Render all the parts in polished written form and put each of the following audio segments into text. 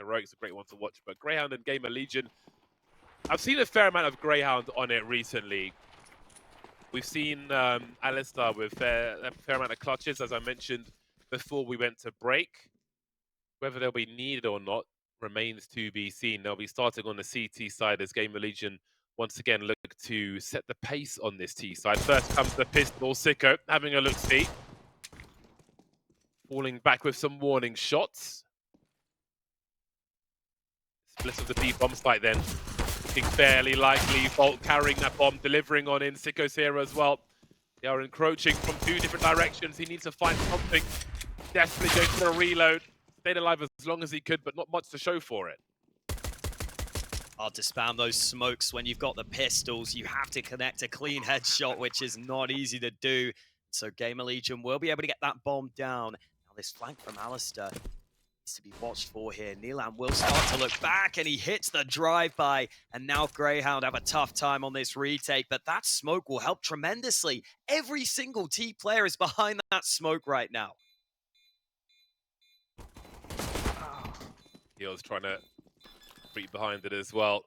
Heroic's a great one to watch. But Grayhound and GamerLegion, I've seen a fair amount of Grayhound on it recently. We've seen aliStair with a fair amount of clutches, as I mentioned before we went to break. Whether they'll be needed or not remains to be seen. They'll be starting on the CT side as GamerLegion once again look to set the pace on this T side. First comes the pistol, Sico having a look-see. Falling back with some warning shots. Split of the B bomb site then. Looking fairly likely. Bolt carrying that bomb, delivering on in. Sico's here as well. They are encroaching from two different directions. He needs to find something. Desperately going for a reload. Stayed alive as long as he could, but not much to show for it. Hard to spam those smokes when you've got the pistols. You have to connect a clean headshot, which is not easy to do. So GamerLegion will be able to get that bomb down. Now this flank from aliStair needs to be watched for here. Nilan will start to look back, and he hits the drive-by. And now Grayhound have a tough time on this retake, but that smoke will help tremendously. Every single T player is behind that smoke right now. Keoz trying to creep behind it as well.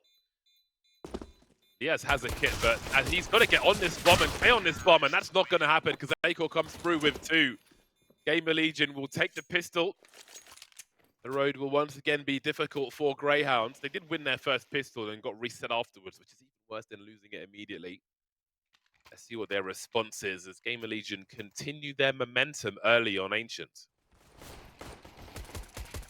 Yes, has a kit, but he's got to get on this bomb and stay on this bomb, and that's not going to happen because Sico comes through with two. GamerLegion will take the pistol. The road will once again be difficult for Greyhounds. They did win their first pistol and got reset afterwards, which is even worse than losing it immediately. Let's see what their response is as GamerLegion continue their momentum early on Ancient.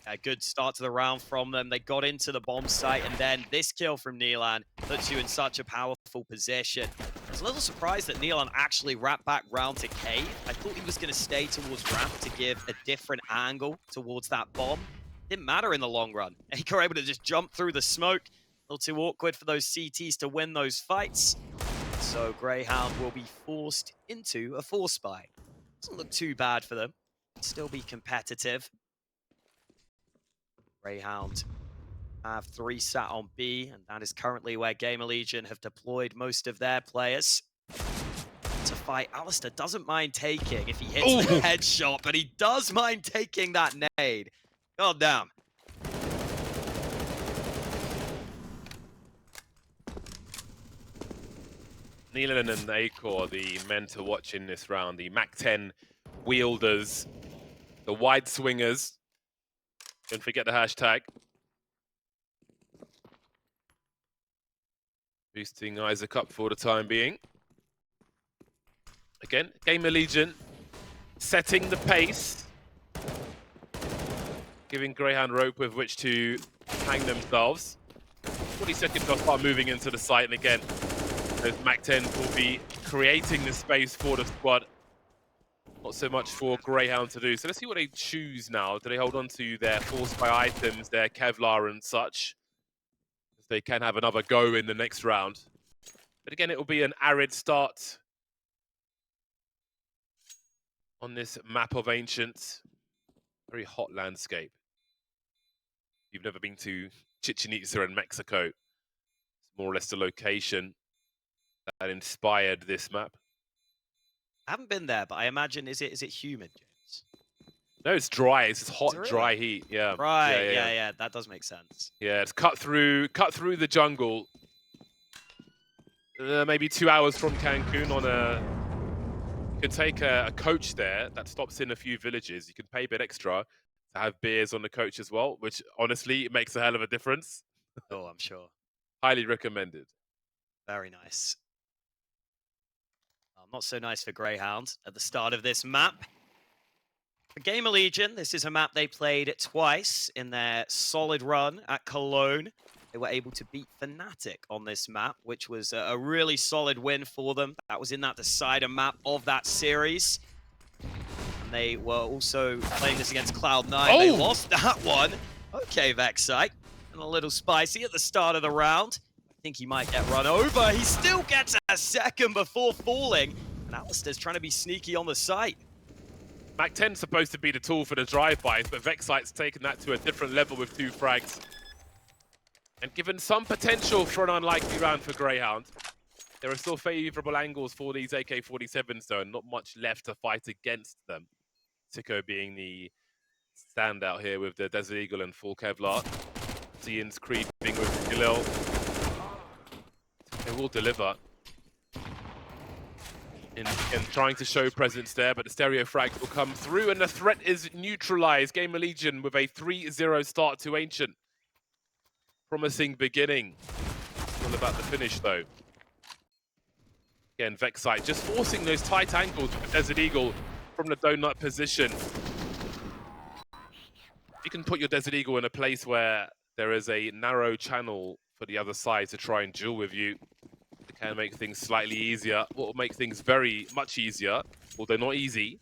A good start to the round from them. They got into the bomb site, and then this kill from Nilan puts you in such a powerful position. I was a little surprised that Nilan actually wrapped back round to cave. I thought he was going to stay towards ramp to give a different angle towards that bomb. Didn't matter in the long run. He got able to just jump through the smoke. A little too awkward for those CTs to win those fights. So Grayhound will be forced into a force buy. Doesn't look too bad for them. Still be competitive. Grayhound have 3 sat on B, and that is currently where GamerLegion have deployed most of their players. To fight, aliStair doesn't mind taking if he hits the headshot, but he does mind taking that nade. God damn. Nilan and Acor, the men to watch in this round, the MAC-10 wielders, the wide swingers. Don't forget the hashtag. Boosting Isaac up for the time being. Again, GamerLegion setting the pace. Giving Grayhound rope with which to hang themselves. 40 seconds they'll start moving into the site, and again, those MAC-10s will be creating the space for the squad. Not so much for Grayhound to do. So let's see what they choose now. Do they hold on to their force by items, their Kevlar and such? They can have another go in the next round. But again, it will be an arid start on this map of Ancient. Very hot landscape. If you've never been to Chichen Itza in Mexico, it's more or less the location that inspired this map. I haven't been there, but I imagine, is it humid, James? No, it's dry. It's just hot, Really? dry heat. Yeah. Right. Yeah. That does make sense. Yeah, it's cut through the jungle. Maybe 2 hours from Cancun on a. You can take a coach there that stops in a few villages. You can pay a bit extra to have beers on the coach as well, which honestly it makes a hell of a difference. Oh, I'm sure. Highly recommended. Very nice. Not so nice for Grayhound at the start of this map. For GamerLegion, this is a map they played twice in their solid run at Cologne. They were able to beat Fnatic on this map, which was a really solid win for them. That was in that decider map of that series. And they were also playing this against Cloud9. They lost that one. Okay, Vexite. And a little spicy at the start of the round. I think he might get run over. He still gets a second before falling. And aliStair's trying to be sneaky on the site. MAC-10's supposed to be the tool for the drive-bys, but Vexite's taken that to a different level with 2 frags. And given some potential for an unlikely round for Grayhound, there are still favourable angles for these AK-47s though, and not much left to fight against them. Sico being the standout here with the Desert Eagle and full Kevlar. Ian's creeping with Galil. They will deliver. And trying to show presence there, but the stereo frag will come through and the threat is neutralized. GamerLegion with a 3-0 start to Ancient. Promising beginning. All about the finish though. Again, Vexite just forcing those tight angles with the Desert Eagle from the donut position. You can put your Desert Eagle in a place where there is a narrow channel for the other side to try and duel with you. It can make things slightly easier. What will make things very much easier, although not easy,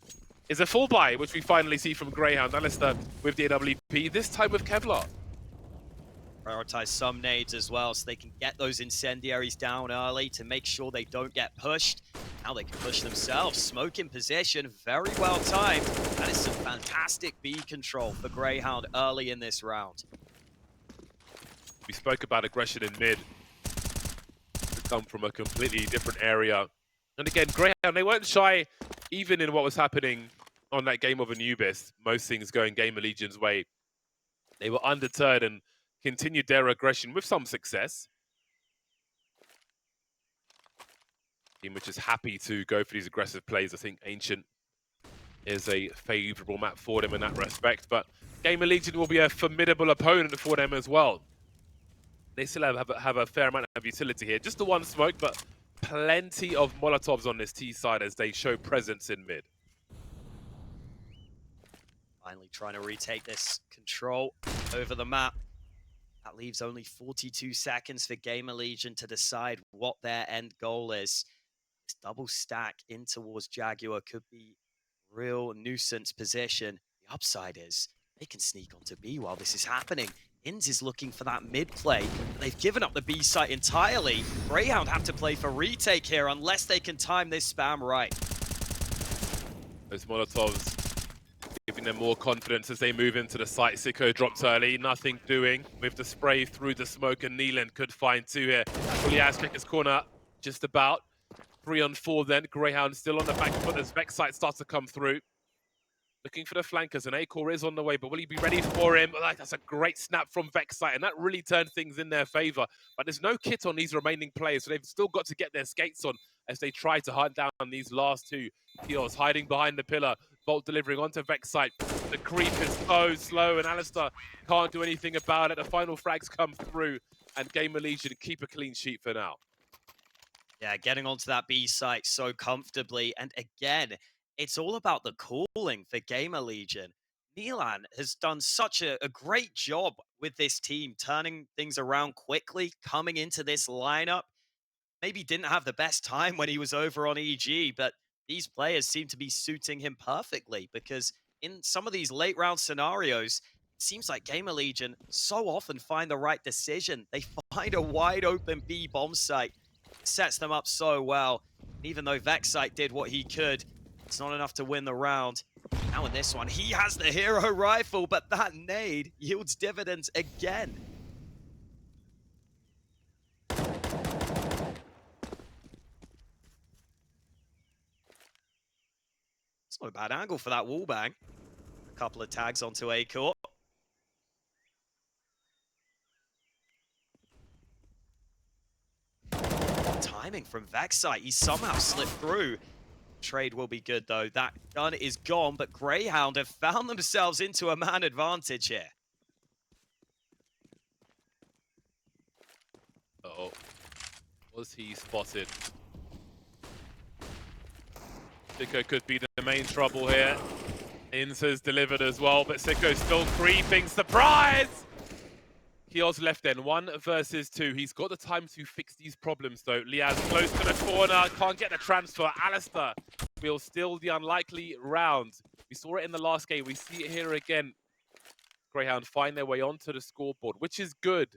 is a full buy, which we finally see from Grayhound. aliStair with the AWP, this time with Kevlar. Prioritize some nades as well so they can get those incendiaries down early to make sure they don't get pushed. Now they can push themselves. Smoke in position, very well timed. That is some fantastic B control for Grayhound early in this round. We spoke about aggression in mid. To come from a completely different area. And again, Grayhound, they weren't shy even in what was happening on that game of Anubis. Most things going GamerLegion's way. They were undeterred and continued their aggression with some success. Team which is happy to go for these aggressive plays. I think Ancient is a favourable map for them in that respect, but GamerLegion will be a formidable opponent for them as well. They still have a fair amount of utility here. Just the one smoke, but plenty of Molotovs on this T side as they show presence in mid. Finally trying to retake this control over the map. That leaves only 42 seconds for GamerLegion to decide what their end goal is. This double stack in towards Jaguar could be real nuisance position. The upside is they can sneak onto B while this is happening. Inns is looking for that mid play, but they've given up the B site entirely. Grayhound have to play for retake here unless they can time this spam right. Those Molotovs giving them more confidence as they move into the site. Sico dropped early, nothing doing with the spray through the smoke, and Neeland could find two here. Liaz check his corner, just about. 3 on 4 then. Grayhound still on the back foot as Vexite starts to come through. Looking for the flankers, and Acor is on the way, but will he be ready for him? That's a great snap from Vexite, and that really turned things in their favor. But there's no kit on these remaining players, so they've still got to get their skates on as they try to hunt down these last two. Keoz hiding behind the pillar, Bolt delivering onto Vexite. The creep is so slow, and aliStair can't do anything about it. The final frags come through, and GamerLegion keep a clean sheet for now. Yeah, getting onto that B site so comfortably, and again, it's all about the calling for GamerLegion. Neelan has done such a great job with this team, turning things around quickly, coming into this lineup. Maybe didn't have the best time when he was over on EG, but these players seem to be suiting him perfectly because in some of these late round scenarios, it seems like GamerLegion so often find the right decision. They find a wide open B bomb site, sets them up so well. And even though Vexite did what he could, it's not enough to win the round. Now in this one, he has the hero rifle, but that nade yields dividends again. It's not a bad angle for that wallbang. A couple of tags onto Acor. Timing from Vexite. He somehow slipped through. Trade will be good though. That gun is gone, but Grayhound have found themselves into a man advantage here. Uh-oh. Was he spotted? Sico could be the main trouble here. Inns has delivered as well, but Sico's still creeping. Surprise! Keoz left then, 1 versus 2. He's got the time to fix these problems though. Liaz close to the corner, can't get the transfer. aliStair will steal the unlikely round. We saw it in the last game, we see it here again. Grayhound find their way onto the scoreboard, which is good.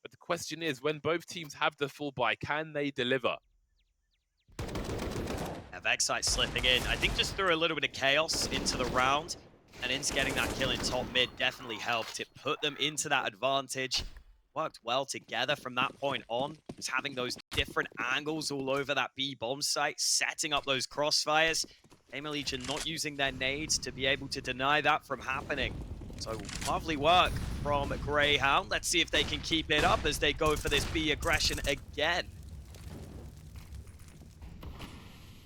But the question is, when both teams have the full buy, can they deliver? Vexite slipping in. I think just threw a little bit of chaos into the round. And Inns getting that kill in top mid definitely helped. It put them into that advantage. Worked well together from that point on. Just having those different angles all over that B bomb site, setting up those crossfires. GamerLegion not using their nades to be able to deny that from happening. So lovely work from Grayhound. Let's see if they can keep it up as they go for this B aggression again.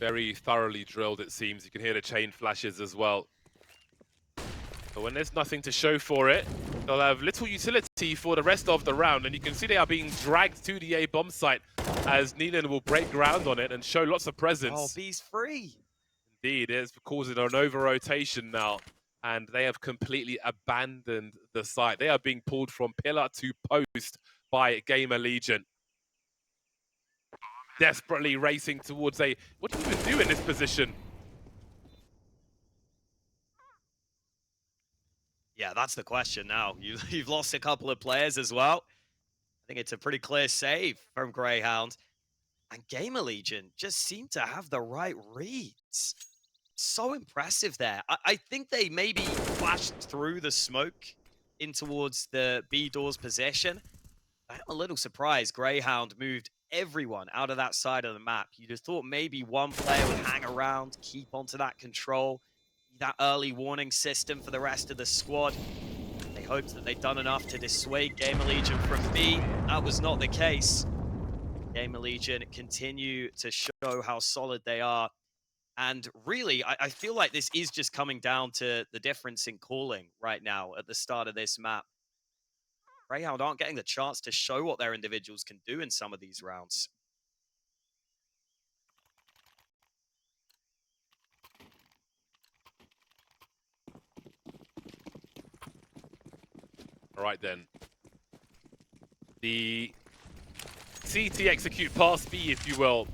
Very thoroughly drilled, it seems. You can hear the chain flashes as well. But when there's nothing to show for it, they'll have little utility for the rest of the round. And you can see they are being dragged to the A bomb site as Neelan will break ground on it and show lots of presence. Oh, B's free. Indeed, it's causing an over-rotation now. And they have completely abandoned the site. They are being pulled from pillar to post by GamerLegion. Desperately racing towards a... What do you even do in this position? Yeah, that's the question now. You've lost a couple of players as well. I think it's a pretty clear save from Grayhound. And GamerLegion just seem to have the right reads. So impressive there. I think they maybe flashed through the smoke in towards the B door's position. I'm a little surprised Grayhound moved everyone out of that side of the map. You'd have thought maybe one player would hang around, keep onto that control, that early warning system for the rest of the squad. They hoped that they'd done enough to dissuade GamerLegion from B. That was not the case. GamerLegion continue to show how solid they are. And really, I feel like this is just coming down to the difference in calling right now at the start of this map. Grayhound aren't getting the chance to show what their individuals can do in some of these rounds. All right, then. The CT execute past B, if you will,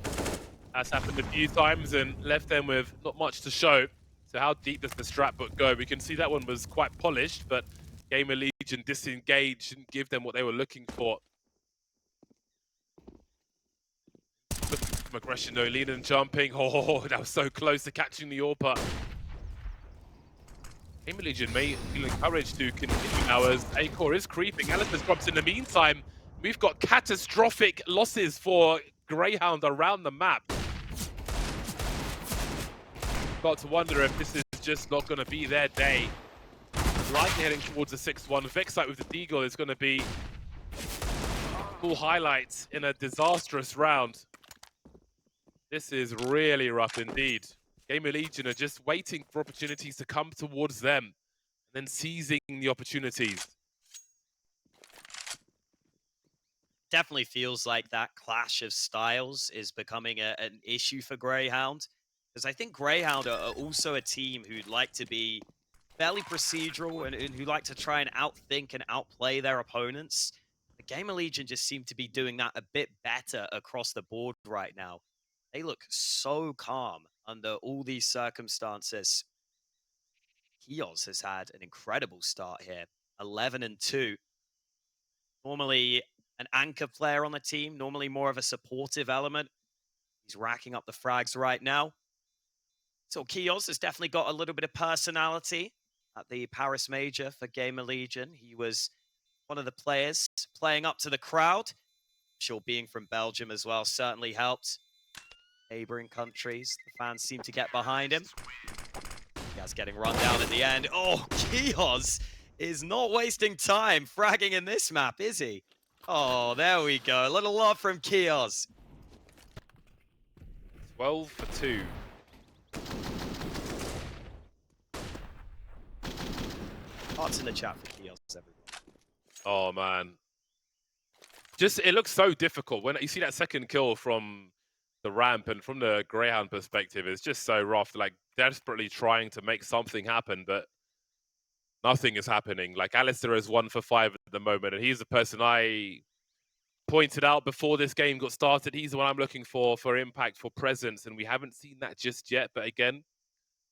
has happened a few times and left them with not much to show. So how deep does the strat book go? We can see that one was quite polished, but GamerLegion disengaged, didn't give them what they were looking for. Some aggression though, leaning and jumping. Oh, that was so close to catching the AWP. GamerLegion may feel encouraged to continue now as A-Core is creeping. aliStair drops in the meantime. We've got catastrophic losses for Grayhound around the map. Got to wonder if this is just not going to be their day. Likely heading towards the 6-1. Vexite with the Deagle is going to be full highlights in a disastrous round. This is really rough indeed. GamerLegion are just waiting for opportunities to come towards them and then seizing the opportunities. Definitely feels like that clash of styles is becoming an issue for Grayhound. Because I think Grayhound are also a team who'd like to be fairly procedural and who like to try and outthink and outplay their opponents. The GamerLegion just seem to be doing that a bit better across the board right now. They look so calm under all these circumstances. Keoz has had an incredible start here, 11-2. Normally an anchor player on the team, normally more of a supportive element. He's racking up the frags right now. So Keoz has definitely got a little bit of personality at the Paris Major for GamerLegion. He was one of the players playing up to the crowd. I'm sure being from Belgium as well certainly helped. Neighboring countries, the fans seem to get behind him. Keoz getting run down at the end. Oh, Keoz is not wasting time fragging in this map, is he? Oh, there we go. A little love from Keoz. 12 for 2. Hearts in the chat for Keoz, everyone. Oh, man. Just, it looks so difficult. When you see that second kill from the ramp and from the Grayhound perspective, it's just so rough. Like, desperately trying to make something happen, but nothing is happening. Like, aliStair is 1 for 5 at the moment, and he's the person I pointed out before this game got started. He's the one I'm looking for impact, for presence, and we haven't seen that just yet. But again,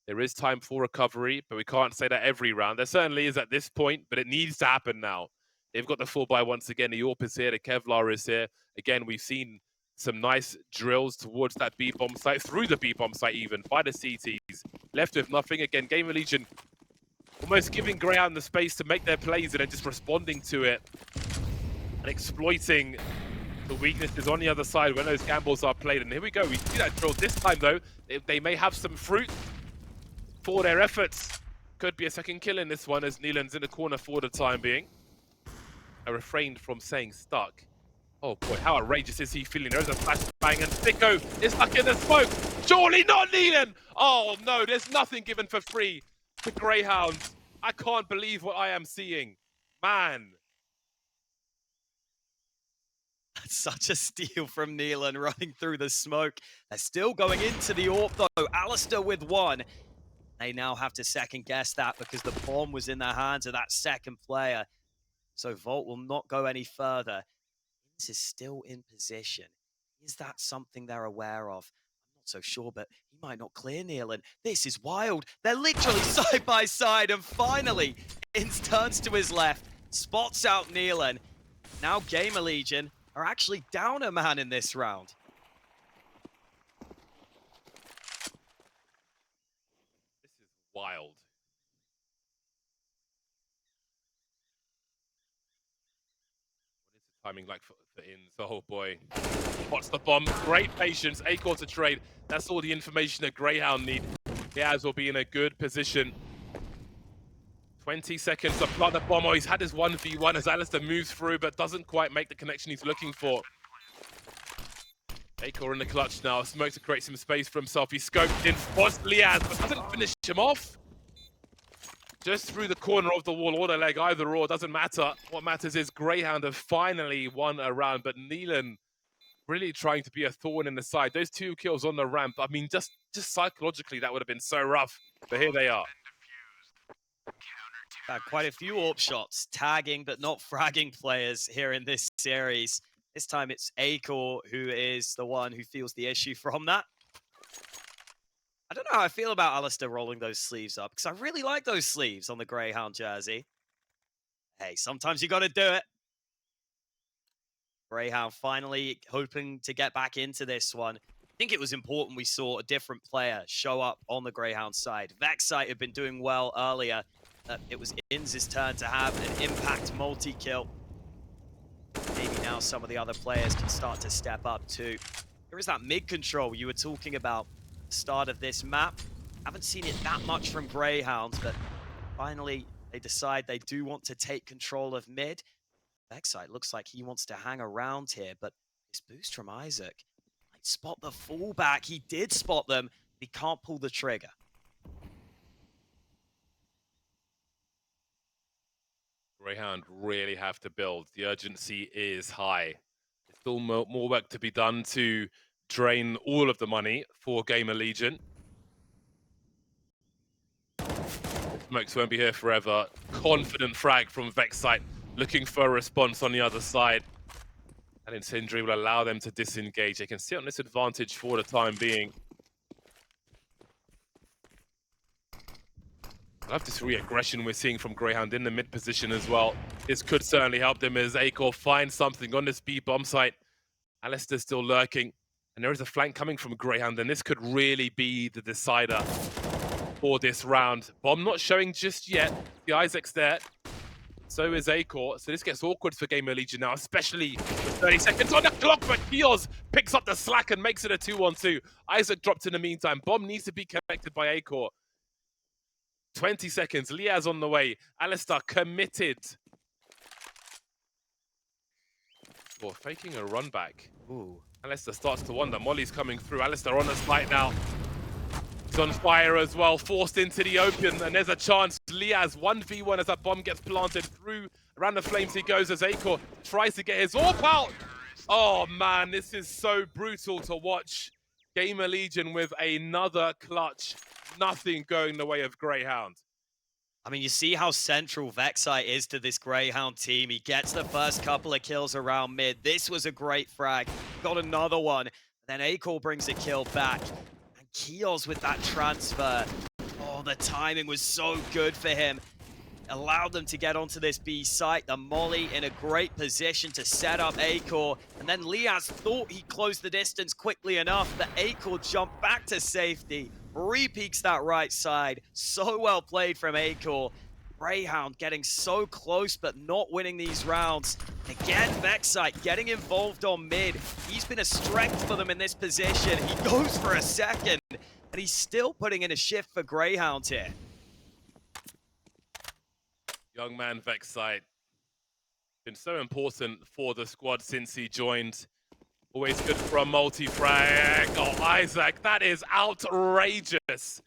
there is time for recovery, but we can't say that every round. There certainly is at this point, but it needs to happen now. They've got the 4x once again. The AWP is here, the Kevlar is here. Again, we've seen some nice drills towards that B-bomb site, through the B-bomb site even, by the CTs. Left with nothing. Again, GamerLegion almost giving Grayhound the space to make their plays and then just responding to it and exploiting the weaknesses on the other side when those gambles are played. And here we go. We see that drill this time, though. They may have some fruit for their efforts. Could be a second kill in this one as Neelan's in the corner for the time being. I refrained from saying stuck. Oh boy, how outrageous is he feeling? There's a flashbang and Sico is stuck in the smoke. Surely not Neelan! Oh no, there's nothing given for free to Greyhounds. I can't believe what I am seeing. Man. That's such a steal from Neelan running through the smoke. They're still going into the AWP though. aliStair with one. They now have to second guess that because the bomb was in the hands of that second player. So Volt will not go any further. This is still in position. Is that something they're aware of? I'm not so sure, but he might not clear Neelan. This is wild. They're literally side by side, and finally, Inns turns to his left, spots out Neelan. Now GamerLegion are actually down a man in this round. This is wild. What is the timing like for Inns? Oh boy. Spots the bomb. Great patience. Acorn to trade. That's all the information that Greyhound need. Keoz will be in a good position. 20 seconds to plant the bomb. Oh, he's had his 1v1 as aliStair moves through, but doesn't quite make the connection he's looking for. Acorn in the clutch now. Smoke to create some space for himself. He scoped in, spots Liaz, but doesn't finish him off. Just through the corner of the wall or the leg, either or, doesn't matter. What matters is Greyhound have finally won a round, but Neelan really trying to be a thorn in the side. Those 2 kills on the ramp, I mean, just psychologically, that would have been so rough. But here they are. Quite a few AWP shots, tagging but not fragging players here in this series. This time it's Acor who is the one who feels the issue from that. I don't know how I feel about aliStair rolling those sleeves up, because I really like those sleeves on the Greyhound jersey. Hey, sometimes you got to do it. Greyhound finally hoping to get back into this one. I think it was important we saw a different player show up on the Greyhound side. Vexite had been doing well earlier. It was Inns' turn to have an impact multi-kill. Maybe now some of the other players can start to step up too. There is that mid-control you were talking about at the start of this map. Haven't seen it that much from Greyhound, but finally they decide they do want to take control of mid. Vexite looks like he wants to hang around here, but this boost from Isaac might spot the fallback. He did spot them. He can't pull the trigger. Greyhound really have to build. The urgency is high. There's still more work to be done to drain all of the money for GamerLegion. Smokes won't be here forever. Confident frag from Vexite, looking for a response on the other side. And Incendiary will allow them to disengage. They can sit on this advantage for the time being. I love this re-aggression we're seeing from Greyhound in the mid position as well. This could certainly help them as Acor finds something on this B bomb site. aliStair's still lurking, and there is a flank coming from Greyhound, and this could really be the decider for this round. Bomb not showing just yet. The Isaac's there. So is Acor. So this gets awkward for GamerLegion now, especially with 30 seconds on the clock, but Keoz picks up the slack and makes it a 2-on-2. Isaac dropped in the meantime. Bomb needs to be connected by Acor. 20 seconds. Liaz on the way. aliStair committed. Oh, faking a run back. Ooh. aliStair starts to wonder. Molly's coming through. aliStair on the spike now. He's on fire as well. Forced into the open. And there's a chance. Liaz 1v1 as that bomb gets planted through. Around the flames he goes as Acor tries to get his AWP out. Oh man, this is so brutal to watch. GamerLegion with another clutch. Nothing going the way of Greyhound. I mean, you see how central Vexite is to this Greyhound team. He gets the first couple of kills around mid. This was a great frag. Got another one. Then Acor brings a kill back. And Keoz with that transfer. Oh, the timing was so good for him. Allowed them to get onto this B site. The molly in a great position to set up Acor. And then Liaz thought he closed the distance quickly enough, but Acor jumped back to safety. Re-peeks that right side. So well played from Acor. Greyhound getting so close, but not winning these rounds. Again, Vexite getting involved on mid. He's been a strength for them in this position. He goes for a second, and he's still putting in a shift for Greyhound here. Young man Vexite. Been so important for the squad since he joined. Always good for a multi-frag. Oh, Isaac, that is outrageous.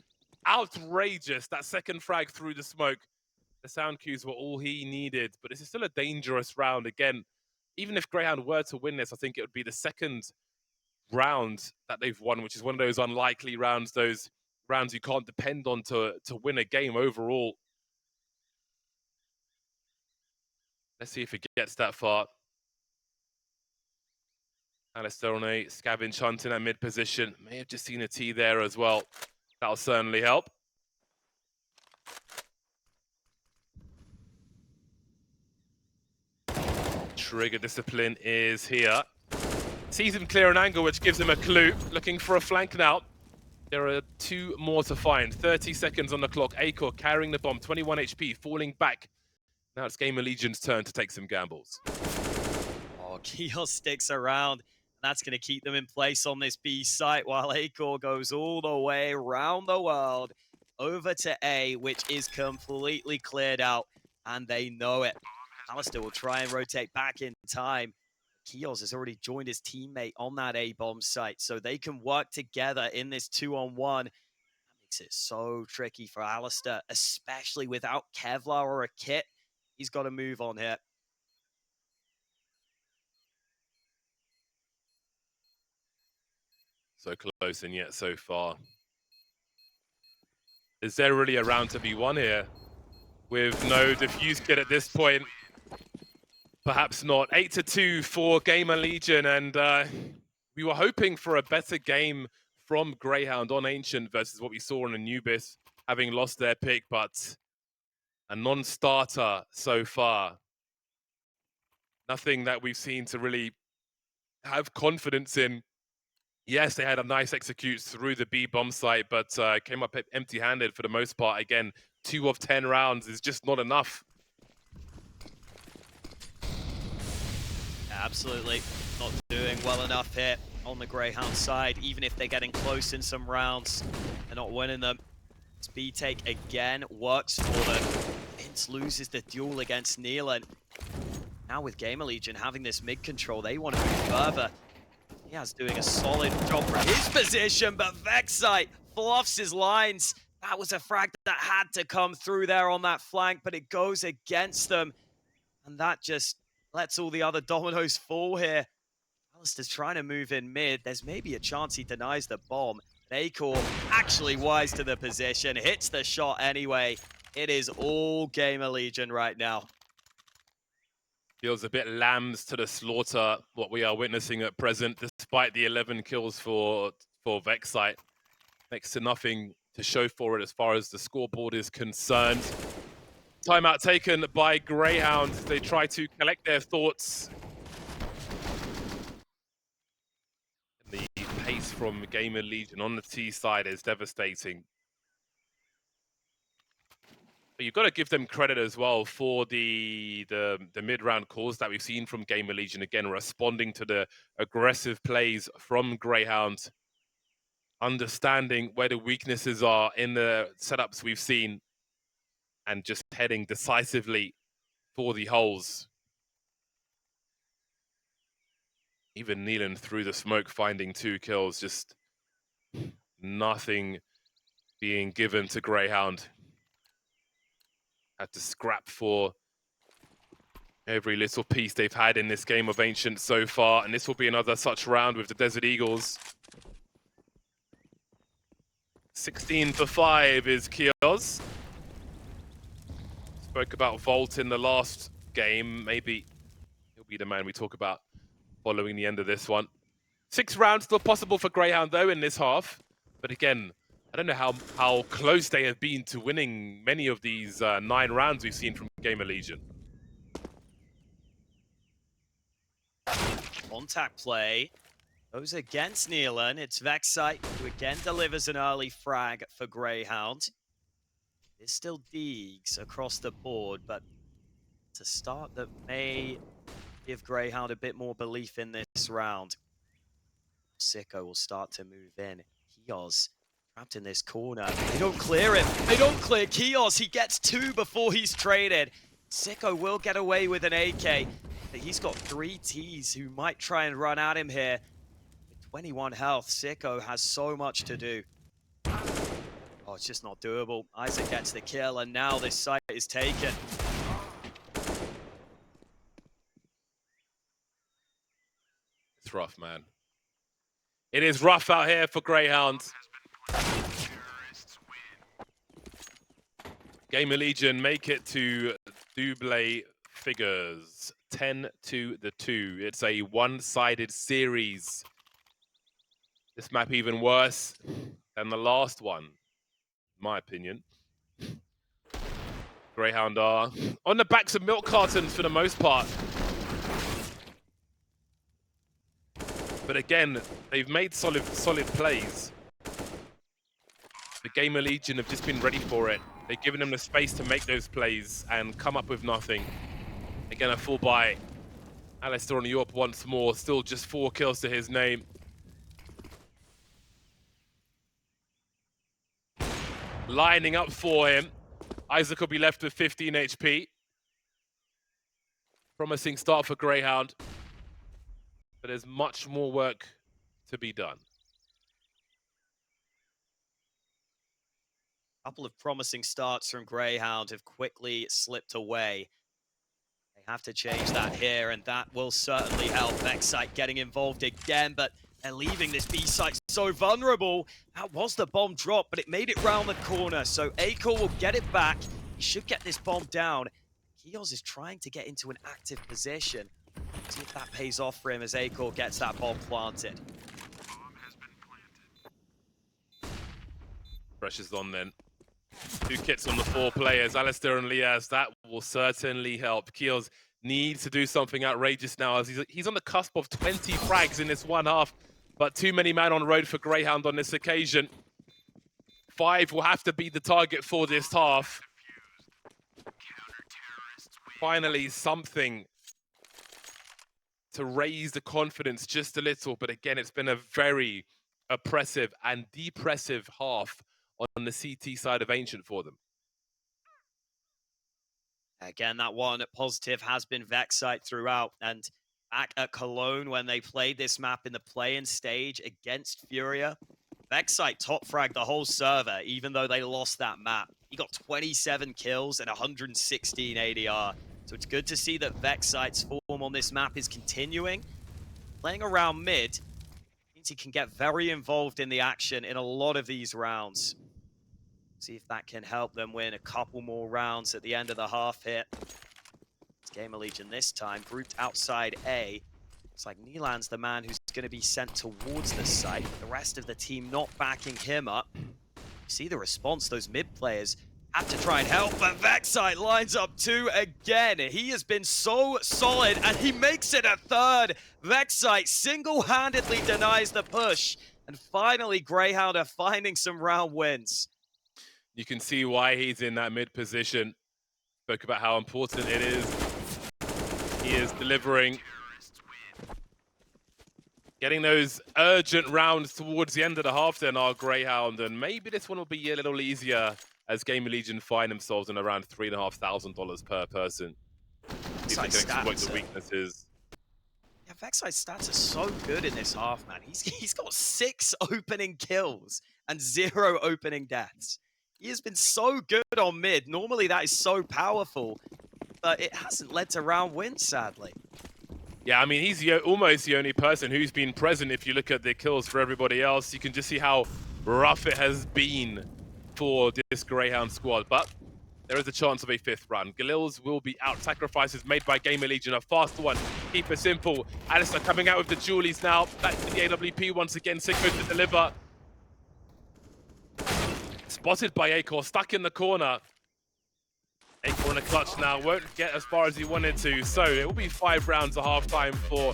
Outrageous. That second frag through the smoke. The sound cues were all he needed, but this is still a dangerous round. Again, even if Grayhound were to win this, I think it would be the second round that they've won, which is one of those unlikely rounds, those rounds you can't depend on to win a game overall. Let's see if it gets that far. aliStair on a scavenge hunt in that mid position. May have just seen a T there as well. That'll certainly help. Trigger discipline is here. Sees him clear an angle, which gives him a clue. Looking for a flank now. There are 2 more to find. 30 seconds on the clock. Acor carrying the bomb. 21 HP, falling back. Now it's GamerLegion's turn to take some gambles. Oh, Keoz sticks around. That's going to keep them in place on this B site while Acor goes all the way around the world over to A, which is completely cleared out, and they know it. aliStair will try and rotate back in time. Keoz has already joined his teammate on that A-bomb site, so they can work together in this 2-on-1. That makes it so tricky for aliStair, especially without Kevlar or a kit. He's got to move on here. So close and yet so far. Is there really a round to be won here? With no defuse kit at this point. Perhaps not. 8-2 for GamerLegion, and we were hoping for a better game from Grayhound on Ancient versus what we saw on Anubis, having lost their pick, but a non-starter so far. Nothing that we've seen to really have confidence in. Yes, they had a nice execute through the B bomb site, but came up empty-handed for the most part. Again, 2 of 10 rounds is just not enough. Absolutely not doing well enough here on the Grayhound side. Even if they're getting close in some rounds, they're not winning them. Speed take again works for them. Vince loses the duel against Neelan. Now with GamerLegion having this mid control, they want to move further. Keoz doing a solid job from his position, but Vexite fluffs his lines. That was a frag that had to come through there on that flank, but it goes against them. And that just lets all the other dominoes fall here. aliStair's trying to move in mid. There's maybe a chance he denies the bomb. Acor actually wise to the position, hits the shot anyway. It is all GamerLegion right now. Feels a bit lambs to the slaughter, what we are witnessing at present, despite the 11 kills for Vexite. Next to nothing to show for it as far as the scoreboard is concerned. Timeout taken by Grayhound. They try to collect their thoughts. The pace from GamerLegion on the T side is devastating. But you've got to give them credit as well for the mid-round calls that we've seen from GamerLegion. Again, responding to the aggressive plays from Grayhound. Understanding where the weaknesses are in the setups we've seen. And just heading decisively for the holes. Even Neelan through the smoke finding 2 kills. Just nothing being given to Grayhound. Had to scrap for every little piece they've had in this game of Ancient so far. And this will be another such round with the Desert Eagles. 16 for 5 is Keoz. Spoke about Volt in the last game. Maybe he'll be the man we talk about following the end of this one. 6 rounds still possible for Grayhound, though, in this half. But again, I don't know how close they have been to winning many of these 9 rounds we've seen from GamerLegion. Contact play goes against Neelan. It's Vexite who again delivers an early frag for Grayhound. There's still Deegs across the board, but it's a start that may give Grayhound a bit more belief in this round. Sico will start to move in. Keoz trapped in this corner. They don't clear him. They don't clear Keoz. He gets 2 before he's traded. Sico will get away with an AK, but he's got 3 Ts who might try and run at him here. With 21 health, Sico has so much to do. Oh, it's just not doable. Isaac gets the kill, and now this site is taken. It's rough, man. It is rough out here for Grayhound. GamerLegion make it to double figures. 10-2. It's a one-sided series. This map even worse than the last one, in my opinion. Grayhound are on the backs of milk cartons for the most part. But again, they've made solid plays. The GamerLegion have just been ready for it. They've given them the space to make those plays and come up with nothing. Again, a full buy. aliStair on the AWP once more. Still just 4 kills to his name. Lining up for him. Isaac will be left with 15 HP. Promising start for Grayhound. But there's much more work to be done. A couple of promising starts from Grayhound have quickly slipped away. They have to change that here, and that will certainly help. Vexite getting involved again, but they're leaving this B site so vulnerable. That was the bomb drop, but it made it round the corner, so Acor will get it back. He should get this bomb down. Keoz is trying to get into an active position. See if that pays off for him as Acor gets that bomb planted. Pressure's on then. 2 kits on the 4 players, aliStair and Liaz. That will certainly help. Keoz needs to do something outrageous now as he's on the cusp of 20 frags in this one half, but too many men on road for Grayhound on this occasion. 5 will have to be the target for this half. Finally, something to raise the confidence just a little, but again, it's been a very oppressive and depressive half on the CT side of Ancient for them. Again, that one positive has been Vexite throughout, and back at Cologne when they played this map in the play-in stage against Furia, Vexite top fragged the whole server, even though they lost that map. He got 27 kills and 116 ADR. So it's good to see that Vexite's form on this map is continuing. Playing around mid means he can get very involved in the action in a lot of these rounds. See if that can help them win a couple more rounds at the end of the half here. It's GamerLegion this time, grouped outside A. It's like Nilan's the man who's going to be sent towards the site. The rest of the team not backing him up. You see the response, those mid players have to try and help, but Vexite lines up 2 again. He has been so solid, and he makes it a 3rd. Vexite single-handedly denies the push, and finally Grayhound are finding some round wins. You can see why he's in that mid position. Spoke about how important it is. He is delivering. Getting those urgent rounds towards the end of the half then are Grayhound, and maybe this one will be a little easier as GamerLegion find themselves in around $3,500 per person. If they can exploit the weaknesses. Yeah, Vexite's stats are so good in this half, man. He's got 6 opening kills and 0 opening deaths. He has been so good on mid. Normally that is so powerful, but it hasn't led to round wins, sadly. Yeah, I mean, he's almost the only person who's been present. If you look at the kills for everybody else, you can just see how rough it has been for this Grayhound squad. But there is a chance of a 5th run. Galil's will be out. Sacrifices made by GamerLegion, a fast one. Keep it simple. aliStair coming out with the Julies now. Back to the AWP once again. Sico to deliver. Spotted by Acor, stuck in the corner. Acor in a clutch now, won't get as far as he wanted to, so it will be 5 rounds at halftime for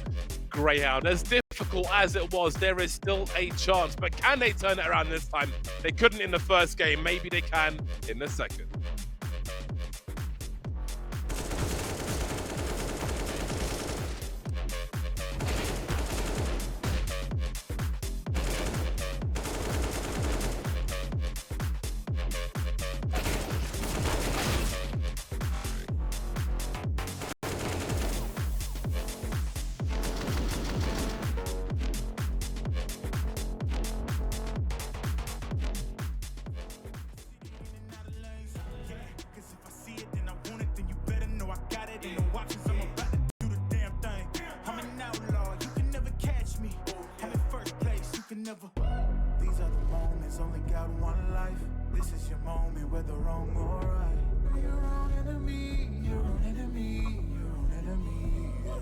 Grayhound. As difficult as it was, there is still a chance, but can they turn it around this time? They couldn't in the first game, maybe they can in the second. whether wrong or right. You're your own enemy, your own enemy, your own enemy. Yeah.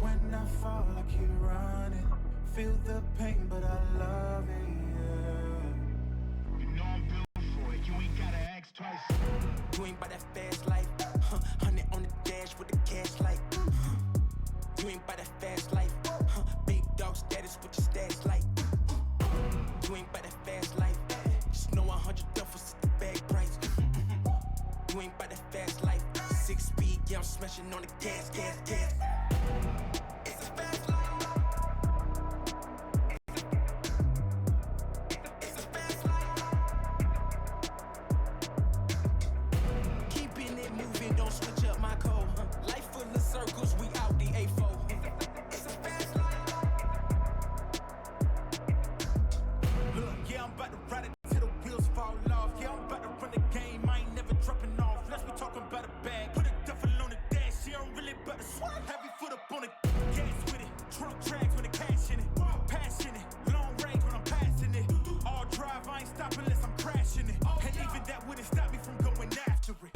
When I fall, I keep running. Feel the pain, but I love it. Yeah. You know I'm built for it. You ain't gotta ask twice. You ain't by that fast life. 100 on the dash with the cash light. You ain't by that fast life. Big dog status with your stats like. You ain't by that fast life. Just know 100 duffels at the bag price. You ain't by that fast life. 6 speed, yeah, I'm smashing on the gas. It's a fast life. It's a fast life. Keeping it moving, don't switch up my code. Life full of circles, we out the A4. It's a fast life. Look, yeah, I'm about to ride it till the wheels fall off. Yeah, I'm about to run the game, I ain't never dropping off. Let's be talking about a bag. Put a duffel on the dash, yeah, I'm really about to swap. Heavy foot up on the gas with it. Trunk tracks with the cash in it. Passionate, long range when I'm passing it. All drive, I ain't stopping unless I'm crashing it. And even that wouldn't stop me from going after it.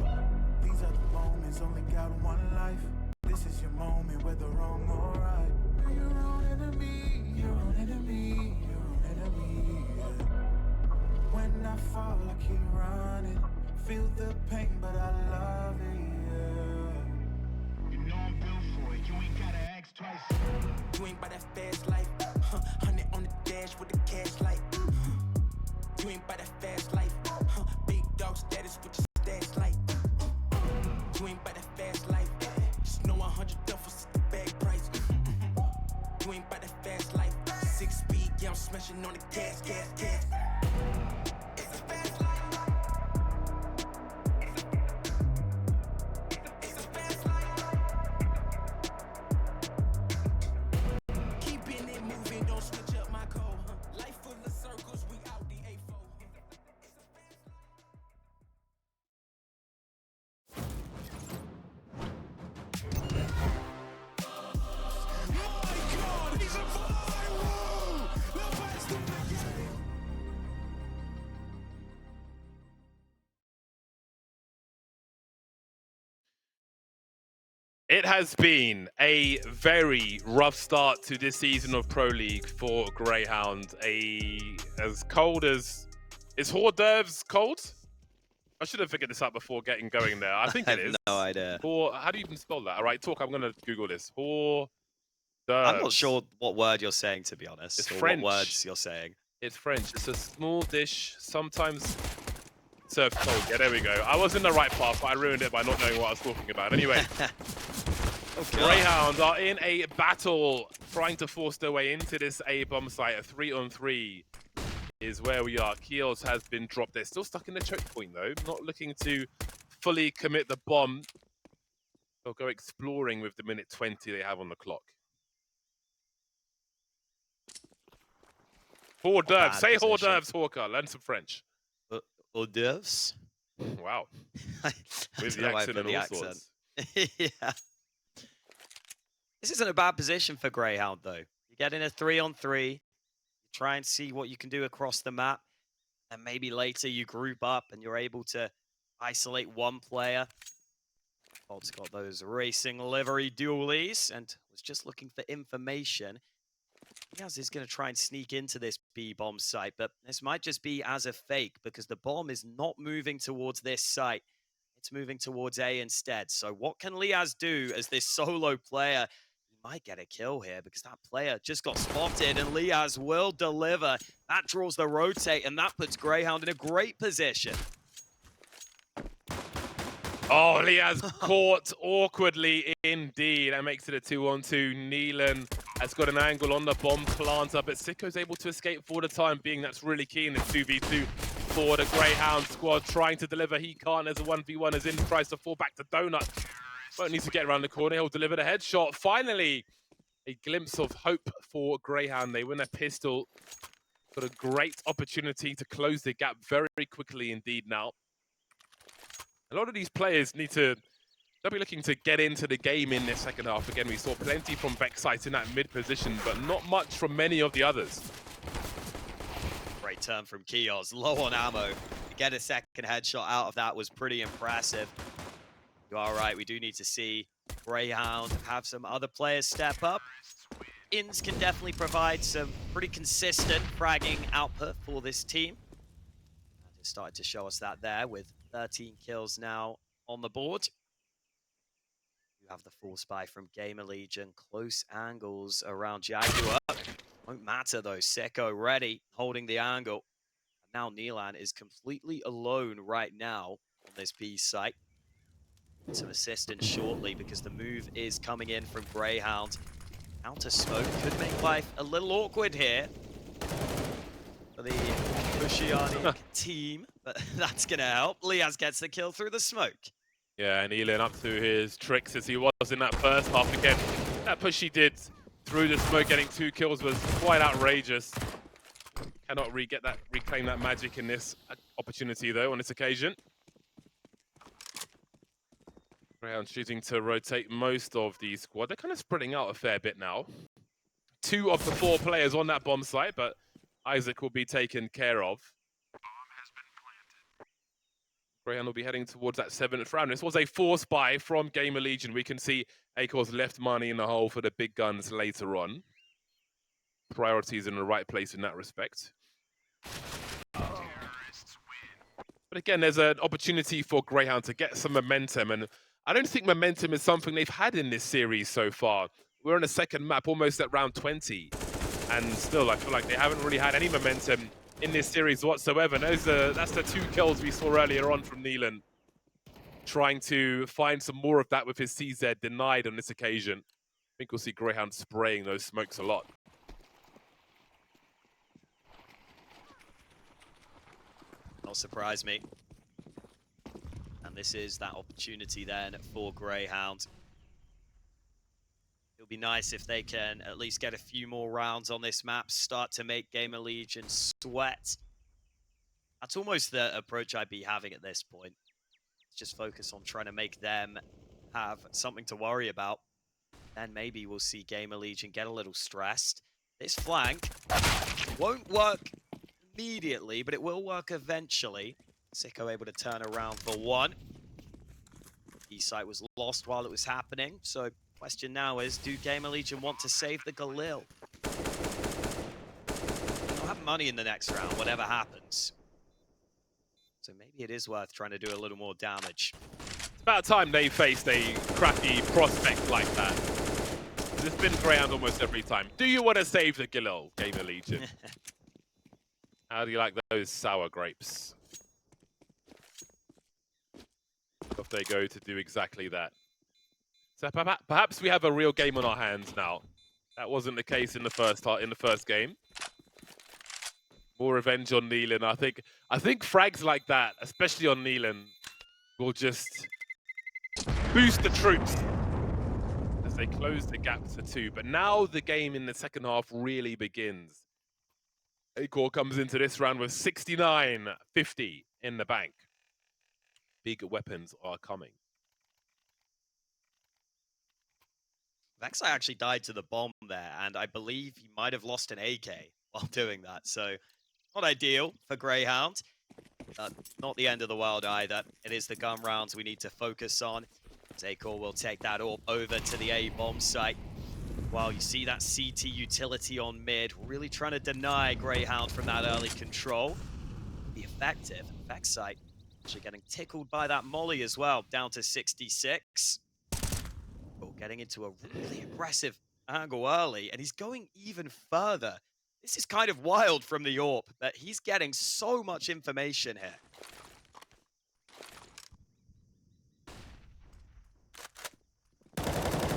These are the moments, only got one life. This is your moment, whether wrong or right. You're your own enemy, your own enemy, your own enemy. Yeah. When I fall, I keep running. Feel the pain, but I love it. Yeah. You know I'm built for it. You ain't gotta ask twice. You ain't by that fast life. 100 on the dash with the cash light. You ain't by that fast life. Big dog status with your stats like. You ain't by that fast life. Just know 100 duffels at the bag price. You ain't by that fast life. 6 speed, yeah, I'm smashing on the gas. It's a fast life. It's a fast life. Keeping it moving, don't switch up my code. Life full of circles, we out the A4. It's a fast life. It has been a very rough start to this season of Pro League for Grayhound. As cold as... Is hors d'oeuvres cold? I should have figured this out before getting going there. I think I it have is. no idea. How do you even spell that? All right, talk. I'm going to Google this. Hors d'oeuvres. I'm not sure what word you're saying, to be honest. It's or French. What words you're saying. It's French. It's a small dish, sometimes served cold. Yeah, there we go. I was in the right path, but I ruined it by not knowing what I was talking about. Anyway, Grayhound are in a battle, trying to force their way into this A bomb site. A 3-on-3 is where we are. Keoz has been dropped. They're still stuck in the choke point, though. Not looking to fully commit the bomb. They'll go exploring with the minute 20 they have on the clock. Hors d'oeuvres. Say hors d'oeuvres, Hawker. Learn some French. Hors d'oeuvres? Wow. I With don't the know why I accent put and the all accent. sorts. Yeah. This isn't a bad position for Grayhound, though. You get in a 3-on-3, you try and see what you can do across the map, and maybe later you group up and you're able to isolate one player. Bolt's got those racing livery dualies and was just looking for information. Keoz is going to try and sneak into this B-bomb site, but this might just be as a fake because the bomb is not moving towards this site. It's moving towards A instead. So what can Liaz do as this solo player? He might get a kill here because that player just got spotted and Liaz will deliver. That draws the rotate and that puts Grayhound in a great position. Oh, Liaz caught awkwardly indeed. That makes it a 2-on-2. Neelan has got an angle on the bomb planter, but Sico's able to escape for the time being. That's really key in the 2v2 for the Grayhound squad. Trying to deliver, he can't as a 1v1 as in. Tries to fall back to Donut. Won't need to get around the corner. He'll deliver the headshot. Finally, a glimpse of hope for Grayhound. They win a pistol. Got a great opportunity to close the gap very quickly indeed now. A lot of these players they'll be looking to get into the game in this second half. Again, we saw plenty from Vexite in that mid position, but not much from many of the others. Great turn from Keoz, low on ammo. get a second headshot out of that was pretty impressive. You are right, we do need to see Grayhound have some other players step up. Inns can definitely provide some pretty consistent fragging output for this team. And it started to show us that there with 13 kills now on the board. You have the full spy from GamerLegion, close angles around Jaguar. Won't matter though, Sico ready, holding the angle. Now Neelan is completely alone right now on this B site. Some assistance shortly because the move is coming in from Grayhound. Counter smoke could make life a little awkward here for the Oceanic team, but that's going to help. Liaz gets the kill through the smoke. Yeah, and Neelan up to his tricks as he was in that first half again. That push he did through the smoke, getting 2 kills, was quite outrageous. Cannot reclaim that magic in this opportunity, though, on this occasion. Grayhound choosing to rotate most of the squad. They're kind of spreading out a fair bit now. 2 of the 4 players on that bomb site, but Isaac will be taken care of. Grayhound will be heading towards that 7th round. This was a force buy from GamerLegion. We can see Keoz left money in the hole for the big guns later on. Priorities in the right place in that respect. But again, there's an opportunity for Grayhound to get some momentum, and I don't think momentum is something they've had in this series so far. We're on a second map, almost at round 20, and still I feel like they haven't really had any momentum in this series whatsoever. That's the 2 kills we saw earlier on from Neelan. Trying to find some more of that with his CZ, denied on this occasion. I think we'll see Grayhound spraying those smokes a lot. Not surprise me. And this is that opportunity then for Grayhound. It'll be nice if they can at least get a few more rounds on this map, start to make GamerLegion sweat. That's almost the approach I'd be having at this point. Just focus on trying to make them have something to worry about. Then maybe we'll see GamerLegion get a little stressed. This flank won't work immediately, but it will work eventually. Sico able to turn around for 1. E-site was lost while it was happening, so question now is, do GamerLegion want to save the Galil? They'll have money in the next round, whatever happens. So maybe it is worth trying to do a little more damage. It's about time they faced a crappy prospect like that. It's been Grayhound almost every time. Do you want to save the Galil, GamerLegion? How do you like those sour grapes? If they go to do exactly that. So perhaps we have a real game on our hands now. That wasn't the case in the first game. More revenge on Neelan. I think frags like that, especially on Neelan, will just boost the troops as they close the gap to 2. But now the game in the second half really begins. Acor comes into this round with 69-50 in the bank. Big weapons are coming. Vexite actually died to the bomb there, and I believe he might have lost an AK while doing that. So not ideal for Grayhound. Not the end of the world either. It is the gun rounds we need to focus on. Acor will take that all over to the A bomb site. While you see that CT utility on mid, really trying to deny Grayhound from that early control. Be effective. Vexite actually getting tickled by that molly as well, down to 66. Oh, getting into a really aggressive angle early, and he's going even further. This is kind of wild from the AWP, but he's getting so much information here.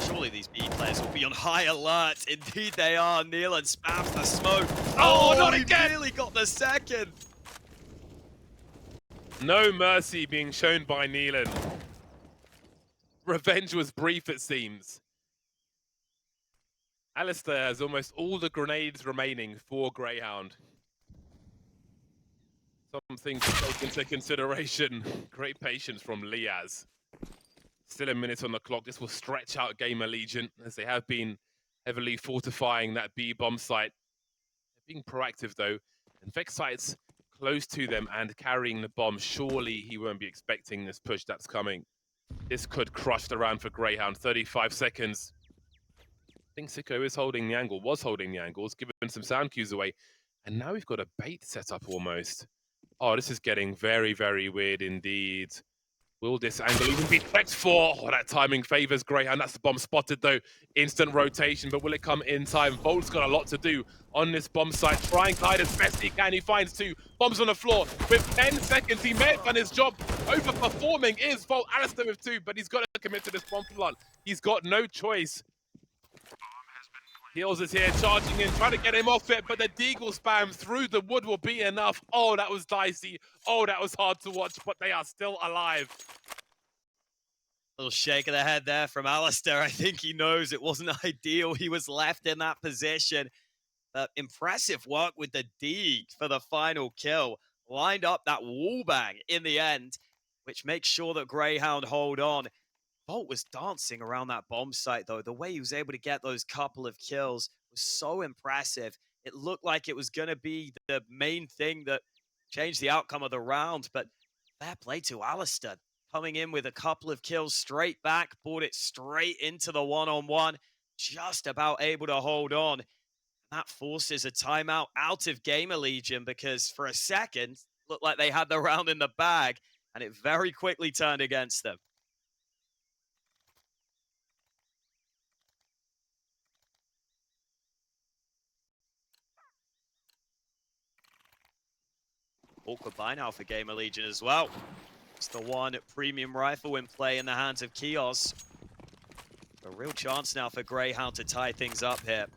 Surely these B players will be on high alert. Indeed they are. Neelan spams the smoke. Oh, not he again! Nearly got the second. No mercy being shown by Neelan. Revenge was brief, it seems. aliStair has almost all the grenades remaining for Grayhound. Something to take into consideration. Great patience from Liaz. Still a minute on the clock. This will stretch out GamerLegion as they have been heavily fortifying that B bomb site. They're being proactive though. And Vexite's close to them and carrying the bomb. Surely he won't be expecting this push that's coming. This could crush the round for Grayhound. 35 seconds. I think Sico is holding the angle, was holding the angles, giving some sound cues away. And now we've got a bait set up almost. Oh, this is getting very, very weird indeed. Will this angle even be checked for? Oh, that timing favors Grayhound. That's the bomb spotted though. Instant rotation, but will it come in time? Volt's got a lot to do on this bomb site. Try and hide as best he can. He finds two. Bombs on the floor. With 10 seconds, he may have done his job. Overperforming is Volt. aliStair with two, but he's got to commit to this bomb plot. He's got no choice. Keoz is here, charging in, trying to get him off it, but the deagle spam through the wood will be enough. Oh, that was dicey. Oh, that was hard to watch, but they are still alive. Little shake of the head there from aliStair. I think he knows it wasn't ideal. He was left in that position. But impressive work with the Deeg for the final kill. Lined up that wall bang in the end, which makes sure that Grayhound hold on. Volt was dancing around that bomb site, though. The way he was able to get those couple of kills was so impressive. It looked like it was going to be the main thing that changed the outcome of the round, but fair play to aliStair. Coming in with a couple of kills straight back, brought it straight into the one-on-one, just about able to hold on. That forces a timeout out of GamerLegion because for a second, looked like they had the round in the bag, and it very quickly turned against them. Awkward buy now for GamerLegion as well. It's the one premium rifle in play in the hands of Keoz. A real chance now for Grayhound to tie things up here.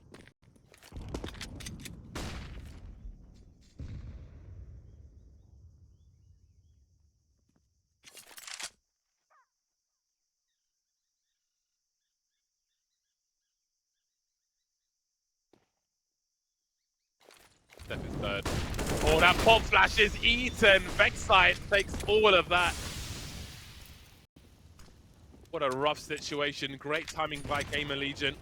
Step is third. Oh, that pop flash is eaten. Vexite takes all of that. What a rough situation. Great timing by GamerLegion.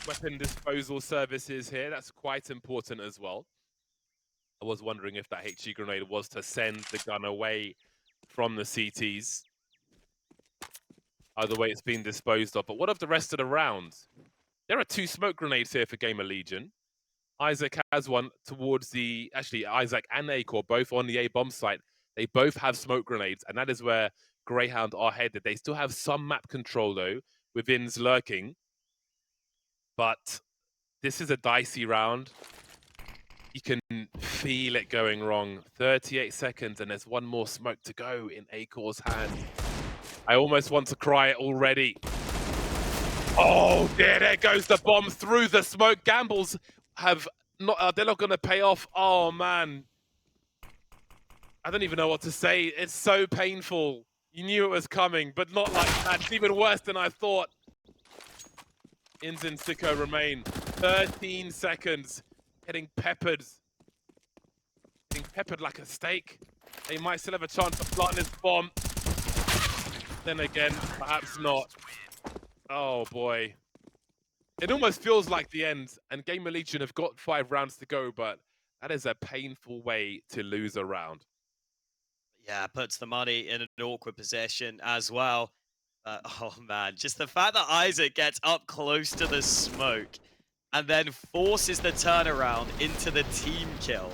Weapon disposal services here. That's quite important as well. I was wondering if that HE grenade was to send the gun away from the CTs. Either way, it's been disposed of. But what of the rest of the rounds? There are two smoke grenades here for GamerLegion. Isaac has one towards the... Actually, Isaac and Acor, both on the A bomb site. They both have smoke grenades, and that is where Grayhound are headed. They still have some map control, though, within's lurking. But this is a dicey round. You can feel it going wrong. 38 seconds, and there's one more smoke to go in Acor's hand. I almost want to cry it already. Oh dear, there goes the bomb through the smoke. Gambles have not, they're not going to pay off. Oh man. I don't even know what to say. It's so painful. You knew it was coming, but not like that. It's even worse than I thought. Inz and Sico remain. 13 seconds. Getting peppered. Getting peppered like a steak. They might still have a chance to plant this bomb. Then again, perhaps not. Oh boy. It almost feels like the end, and GamerLegion have got 5 rounds to go, but that is a painful way to lose a round. Yeah, puts the money in an awkward position as well. Oh man, just the fact that Isaac gets up close to the smoke and then forces the turnaround into the team kill.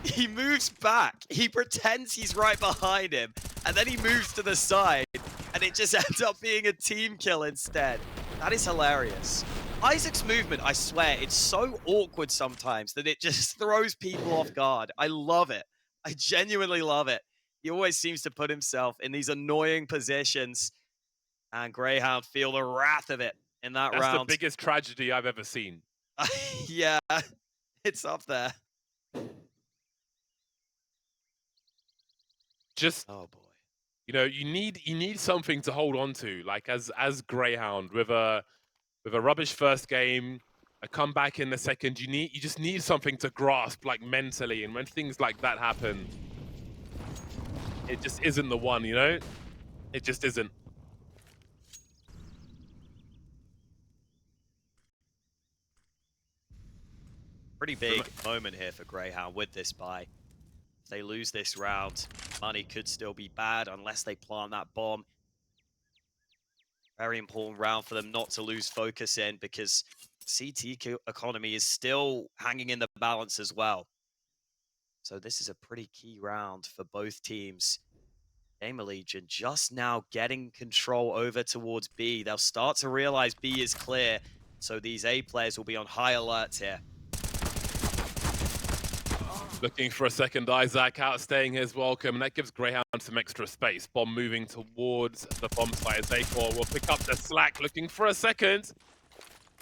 He moves back, he pretends he's right behind him, and then he moves to the side, and it just ends up being a team kill instead. That is hilarious. Isaac's movement, I swear, it's so awkward sometimes that it just throws people off guard. I love it. I genuinely love it. He always seems to put himself in these annoying positions, and Grayhound feel the wrath of it in that round. That's the biggest tragedy I've ever seen. Yeah, it's up there. Just, oh boy, you know, you need something to hold on to, like as Grayhound with a rubbish first game, a comeback in the second. You just need something to grasp, like mentally, and when things like that happen, it just isn't the one, you know? It just isn't. Pretty big moment here for Grayhound with this buy. If they lose this round, money could still be bad unless they plant that bomb. Very important round for them not to lose focus in, because economy is still hanging in the balance as well. So this is a pretty key round for both teams. GamerLegion just now getting control over towards B. They'll start to realize B is clear, so these A players will be on high alert here. Looking for a second Isaac, outstaying his welcome, and that gives Grayhound some extra space. Bomb moving towards the bomb site as Sico will pick up the slack, looking for a second.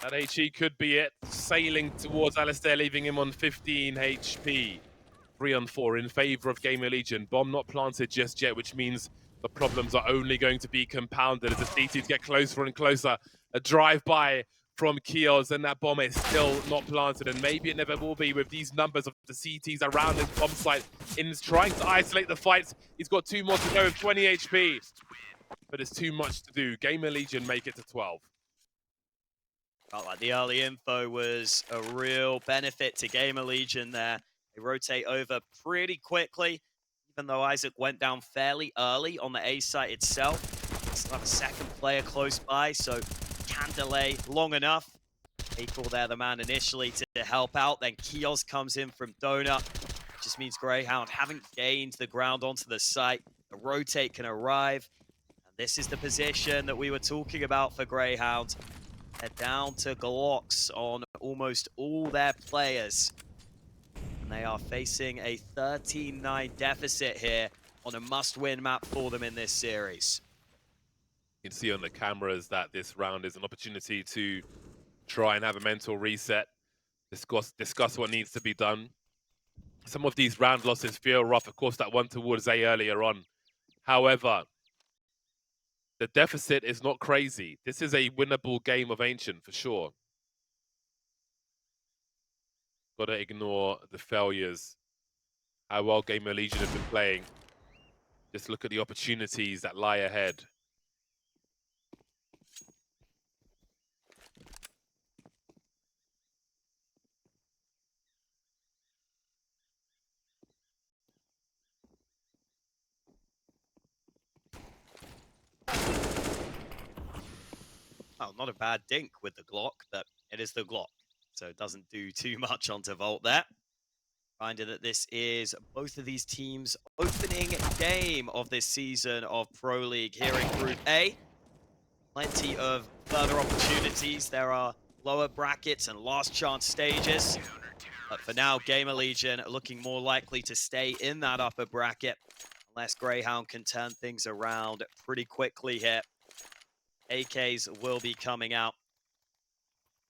That HE could be it. Sailing towards aliStair, leaving him on 15 HP. 3 on 4 in favor of GamerLegion. Bomb not planted just yet, which means the problems are only going to be compounded as the CTs get closer and closer. A drive-by from Keoz, and that bomb is still not planted, and maybe it never will be with these numbers of the CTs around his bomb site. In's trying to isolate the fight. He's got 2 more to go with 20 HP, but it's too much to do. GamerLegion make it to 12. Felt like the early info was a real benefit to GamerLegion there. They rotate over pretty quickly, even though Isaac went down fairly early on the A site itself. Still have a second player close by, so can delay long enough. Equal there, the man initially to help out. Then Keoz comes in from Donut. Just means Grayhound haven't gained the ground onto the site. The rotate can arrive. And this is the position that we were talking about for Grayhound. They're down to Glocks on almost all their players. And they are facing a 13-9 deficit here on a must-win map for them in this series. You can see on the cameras that this round is an opportunity to try and have a mental reset, discuss what needs to be done. Some of these round losses feel rough. Of course, that one towards A earlier on. However, the deficit is not crazy. This is a winnable game of Ancient for sure. Got to ignore the failures. How well GamerLegion have been playing. Just look at the opportunities that lie ahead. Oh, not a bad dink with the Glock, but it is the Glock, so it doesn't do too much onto Volt there. Reminder that this is both of these teams' opening game of this season of Pro League here in Group A. Plenty of further opportunities. There are lower brackets and last chance stages. But for now, GamerLegion looking more likely to stay in that upper bracket, unless Grayhound can turn things around pretty quickly here. AKs will be coming out.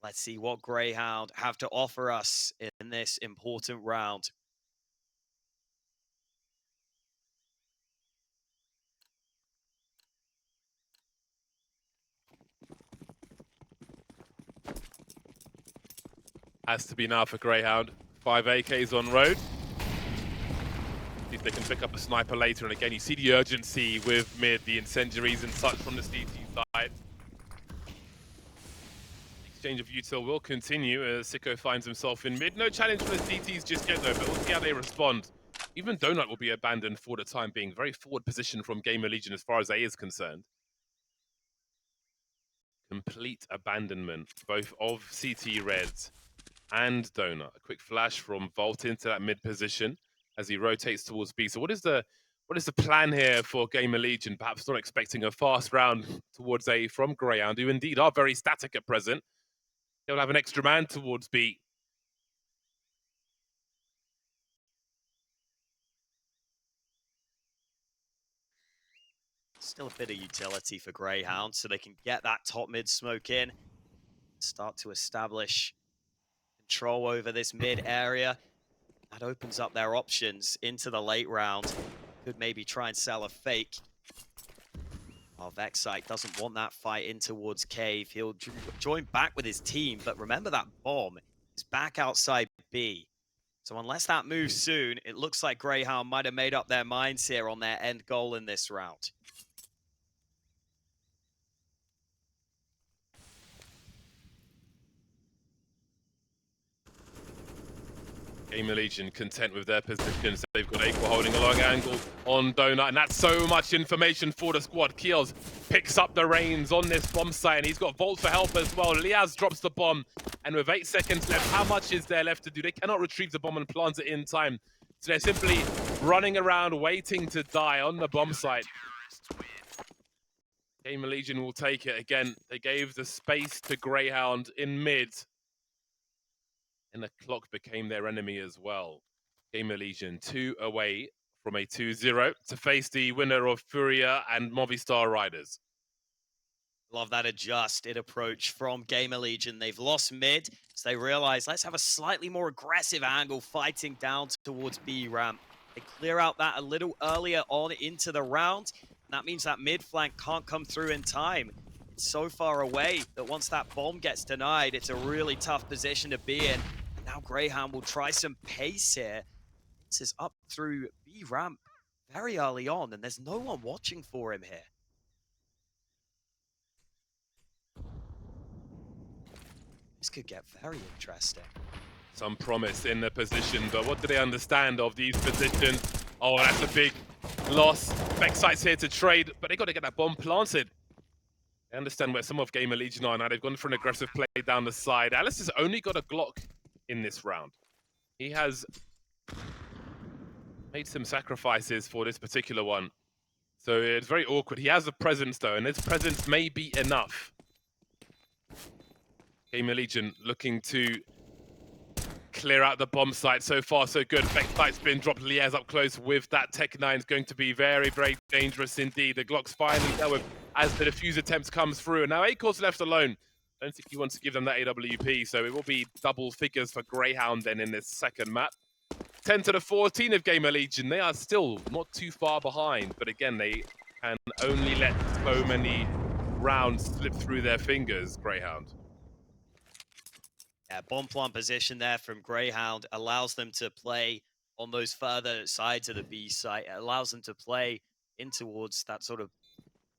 Let's see what Grayhound have to offer us in this important round. Has to be now for Grayhound. 5 AKs on road. See if they can pick up a sniper later. And again, you see the urgency with mid, the incendiaries and such from the CT side. Exchange of util will continue as Sico finds himself in mid. No challenge for the CTs just yet though, but we'll see how they respond. Even Donut will be abandoned for the time being. Very forward position from GamerLegion as far as A is concerned. Complete abandonment, both of CT Reds and Donut. A quick flash from Volt into that mid position as he rotates towards B. So what is the plan here for GamerLegion? Perhaps not expecting a fast round towards A from Grayhound, who indeed are very static at present. They'll have an extra man towards B. Still a bit of utility for Grayhound, so they can get that top mid smoke in. Start to establish control over this mid area. That opens up their options into the late round. Could maybe try and sell a fake. Oh, Vexite doesn't want that fight in towards Cave. He'll join back with his team, but remember that bomb is back outside B. So unless that moves soon, it looks like Grayhound might have made up their minds here on their end goal in this round. GamerLegion content with their positions. They've got Aqua holding a long angle on Donut, and that's so much information for the squad. Keoz picks up the reins on this bomb site, and he's got Volt for help as well. Liaz drops the bomb, and with 8 seconds left, how much is there left to do? They cannot retrieve the bomb and plant it in time. So they're simply running around, waiting to die on the bomb site. GamerLegion will take it again. They gave the space to Grayhound in mid, and the clock became their enemy as well. GamerLegion 2 away from a 2-0 to face the winner of Furia and Movistar Riders. Love that adjusted approach from GamerLegion. They've lost mid, so they realize, let's have a slightly more aggressive angle fighting down towards B ramp. They clear out that a little earlier on into the round. And that means that mid flank can't come through in time. It's so far away that once that bomb gets denied, it's a really tough position to be in. And now Grayhound will try some pace here. This is up through B ramp very early on, and there's no one watching for him here. This could get very interesting. Some promise in the position, but what do they understand of these positions? Oh, that's a big loss. Vexite's here to trade, but they got to get that bomb planted. I understand where some of GamerLegion are now. They've gone for an aggressive play down the side. Alice has only got a Glock in this round. He has made some sacrifices for this particular one. So it's very awkward. He has a presence though, and his presence may be enough. GamerLegion looking to clear out the bomb site. So far, so good. Vexite's been dropped. Liaz up close with that Tech 9 is going to be very, very dangerous indeed. The Glock's finally dealt with as the defuse attempt comes through. And now Aco's left alone. I don't think he wants to give them that AWP, so it will be double figures for Grayhound then in this second map. 10 to the 14 of GamerLegion. They are still not too far behind, but again, they can only let so many rounds slip through their fingers, Grayhound. Yeah, bomb plant position there from Grayhound allows them to play on those further sides of the B site. It allows them to play in towards that sort of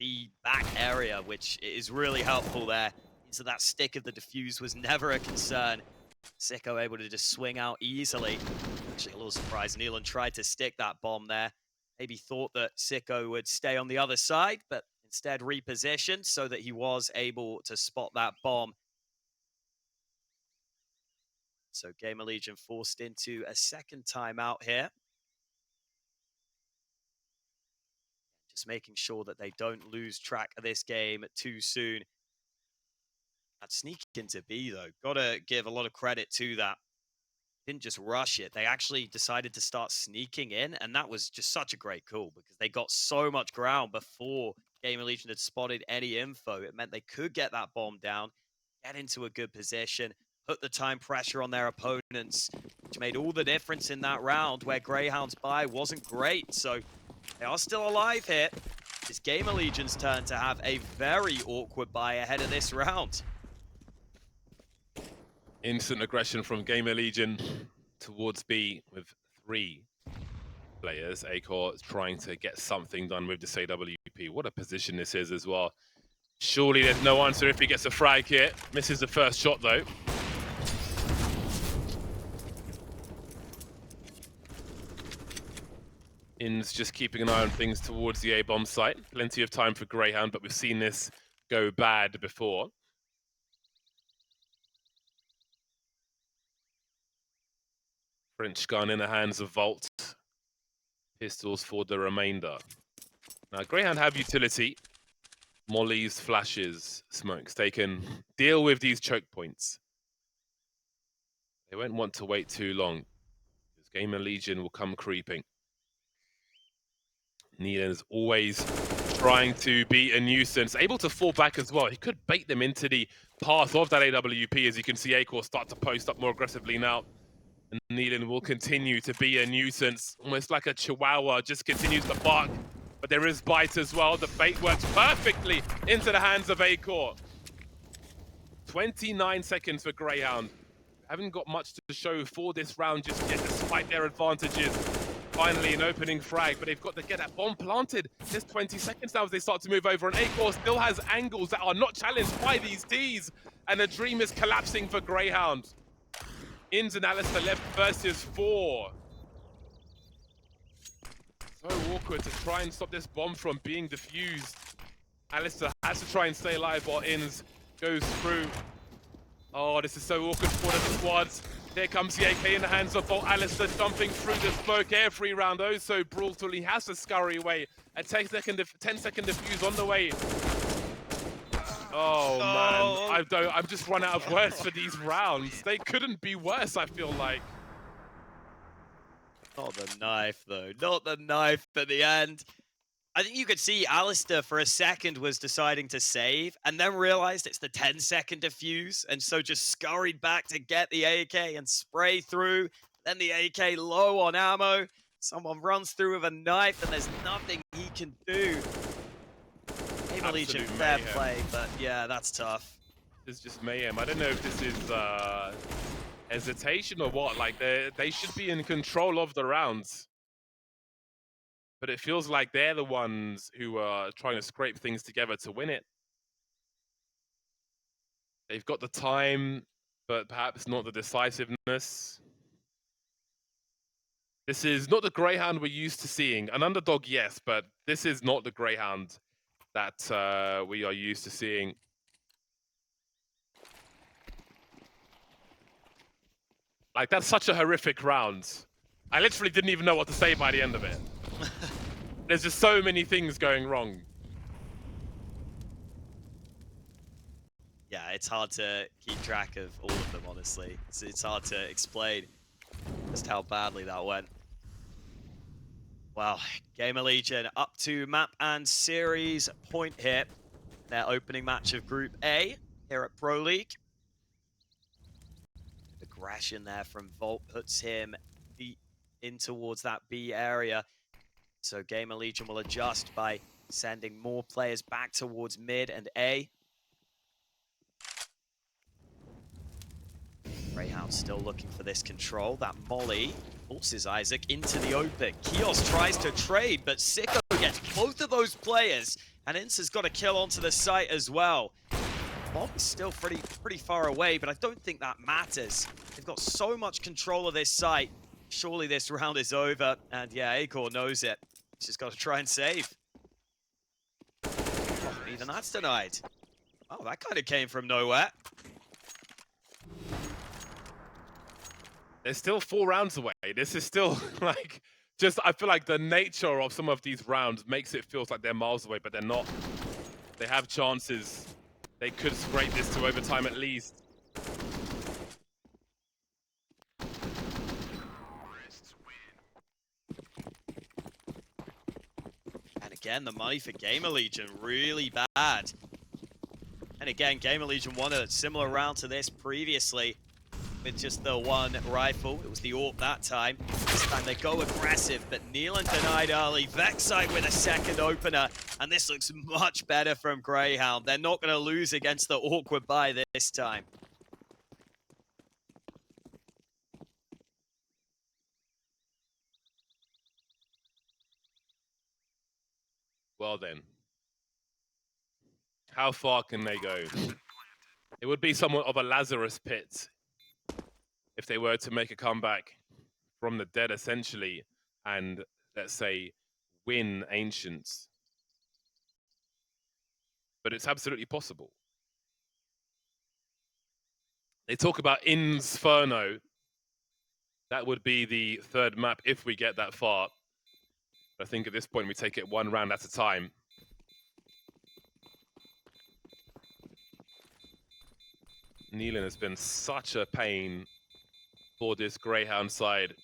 B back area, which is really helpful there. So that stick of the defuse was never a concern. Sico able to just swing out easily. Actually a little surprised Nealon tried to stick that bomb there. Maybe thought that Sico would stay on the other side, but instead repositioned so that he was able to spot that bomb. So GamerLegion forced into a second timeout here. Just making sure that they don't lose track of this game too soon. That sneak into B though, gotta give a lot of credit to that. Didn't just rush it, they actually decided to start sneaking in, and that was just such a great call because they got so much ground before GamerLegion had spotted any info. It meant they could get that bomb down, get into a good position, put the time pressure on their opponents, which made all the difference in that round where Grayhound's buy wasn't great. So they are still alive here. It's GamerLegion's turn to have a very awkward buy ahead of this round. Instant aggression from GamerLegion towards B with 3 players. Acor is trying to get something done with this AWP. What a position this is as well. Surely there's no answer if he gets a frag here. Misses the first shot though. In's just keeping an eye on things towards the A-bomb site. Plenty of time for Grayhound, but we've seen this go bad before. French gun in the hands of Volt. Pistols for the remainder. Now, Grayhound have utility. Mollies, flashes, smokes. They can deal with these choke points. They won't want to wait too long, because GamerLegion will come creeping. Nealon is always trying to be a nuisance, able to fall back as well. He could bait them into the path of that AWP, as you can see Acor start to post up more aggressively now. And Nealon will continue to be a nuisance, almost like a chihuahua, just continues to bark. But there is bite as well. The bait works perfectly into the hands of Acor. 29 seconds for Grayhound. Haven't got much to show for this round just yet, despite their advantages. Finally, an opening frag, but they've got to get that bomb planted. Just 20 seconds now as they start to move over, and Acor still has angles that are not challenged by these Ds, and the dream is collapsing for Grayhound. Ins and aliStair left versus 4. So awkward to try and stop this bomb from being defused. aliStair has to try and stay alive while Ins goes through. Oh, this is so awkward for the squads. Here comes the AK in the hands of aliStair, dumping through the smoke every round. Oh, so brutal. He has to scurry away. A 10-second defuse on the way. Oh, man. I'm just run out of words for these rounds. They couldn't be worse, I feel like. Not the knife, though. Not the knife at the end. I think you could see aliStair for a second was deciding to save and then realized it's the 10-second defuse and so just scurried back to get the AK and spray through. Then the AK low on ammo. Someone runs through with a knife and there's nothing he can do. GamerLegion, fair play, but yeah, that's tough. It's just mayhem. I don't know if this is hesitation or what. Like, they should be in control of the rounds. But it feels like they're the ones who are trying to scrape things together to win it. They've got the time, but perhaps not the decisiveness. This is not the Grayhound we're used to seeing. An underdog, yes, but this is not the Grayhound that we are used to seeing. Like, that's such a horrific round. I literally didn't even know what to say by the end of it. There's just so many things going wrong. Yeah, it's hard to keep track of all of them, honestly. It's hard to explain just how badly that went. Wow, GamerLegion up to map and series point here. Their opening match of Group A here at Pro League. Aggression there from Volt puts him deep in towards that B area. So GamerLegion will adjust by sending more players back towards mid and A. Grayhound still looking for this control. That molly forces Isaac into the open. Keoz tries to trade, but Sico gets both of those players, and Ince has got a kill onto the site as well. Bob is still pretty far away, but I don't think that matters. They've got so much control of this site. Surely this round is over, and yeah, Acor knows it. He's just got to try and save. Oh, even that's denied. Oh, that kind of came from nowhere. They're still 4 rounds away. This is still like, just, I feel like the nature of some of these rounds makes it feel like they're miles away, but they're not. They have chances. They could scrape this to overtime at least. And again, the money for GamerLegion really bad. And again, GamerLegion won a similar round to this previously with just the one rifle. It was the AWP that time. This time they go aggressive, but Neelan denied early. Vexite with a second opener, and this looks much better from Grayhound. They're not going to lose against the awkward buy this time. Well then, how far can they go? It would be somewhat of a Lazarus pit if they were to make a comeback from the dead, essentially, and, let's say, win Ancients. But it's absolutely possible. They talk about Inferno. That would be the 3rd map if we get that far. But I think at this point we take it 1 round at a time. Neelan has been such a pain for this Grayhound side.